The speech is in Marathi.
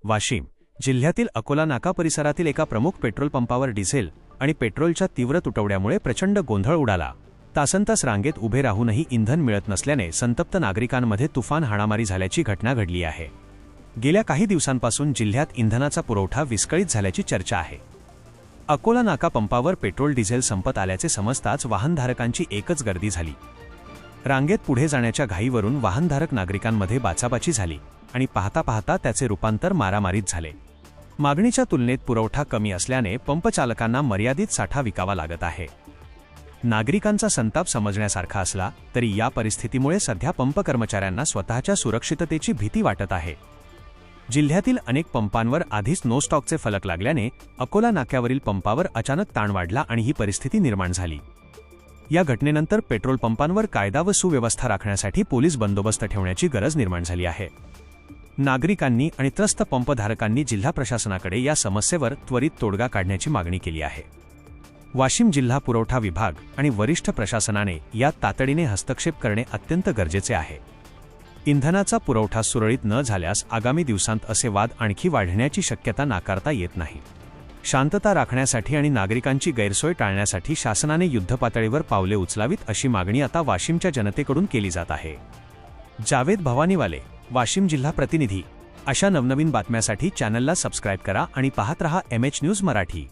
वाशिम जिल्ह्यातील अकोला नाका परिसरातील एका प्रमुख पेट्रोल पंपावर डिझेल आणि पेट्रोलच्या तीव्र तुटवड्यामुळे प्रचंड गोंधळ उडाला। तासनतास रांगेत उभे राहूनही इंधन मिळत नसल्याने संतप्त नागरिकांमध्ये तुफान हाणामारी झाल्याची घटना घडली आहे। गेल्या काही दिवसांपासून जिल्ह्यात इंधनाचा पुरवठा विस्कळीत झाल्याची चर्चा आहे। अकोला नाका पंपावर पेट्रोल डिझेल संपत आल्याचे समजताच वाहनधारकांची एकच गर्दी झाली। रांगेत पुढे जाण्याच्या घाईवरून वाहनधारक नागरिकांमध्ये बाचाबाची झाली आणि पाहता पाहता त्याचे रूपांतर मारामारीत झाले। मागणीच्या तुलनेत पुरवठा कमी असल्याने पंप चालकांना मर्यादित साठा विकावा लागत आहे। नागरिकांचा संताप समजण्यासारखा असला तरी या परिस्थितीमुळे सध्या पंप कर्मचाऱ्यांना स्वतःच्या सुरक्षिततेची भीती वाटत आहे। जिल्ह्यातील अनेक पंपांवर आधीच नो स्टॉकचे फलक लागल्याने अकोला नाक्यावरील पंपावर अचानक ताण वाढला आणि ही परिस्थिती निर्माण झाली। या घटनेनंतर पेट्रोल पंपांवर कायदा व सुव्यवस्था राखण्यासाठी पोलीस बंदोबस्त ठेवण्याची गरज निर्माण झाली आहे। नागरिकांनी आणि त्रस्त पंपधारकांनी जिल्हा प्रशासनाकडे या समस्येवर त्वरित तोडगा काढण्याची मागणी केली आहे। वाशिम जिल्हा पुरवठा विभाग आणि वरिष्ठ प्रशासनाने यात तातडीने हस्तक्षेप करणे अत्यंत गरजेचे आहे। इंधनाचा पुरवठा सुरळीत न झाल्यास आगामी दिवसांत असे वाद आणखी वाढण्याची शक्यता नाकारता येत नाही। शांतता राखण्यासाठी आणि नागरिकांची गैरसोय टाळण्यासाठी शासनाने युद्धपातळीवर पावले उचलावीत अशी मागणी आता वाशिमच्या जनतेकडून केली जात आहे। जावेद भवानीवाले, वाशिम जिल्हा प्रतिनिधी। अशा नवनवीन बातम्यांसाठी चॅनलला सबस्क्राइब करा आणि पाहत रहा MH न्यूज मराठी।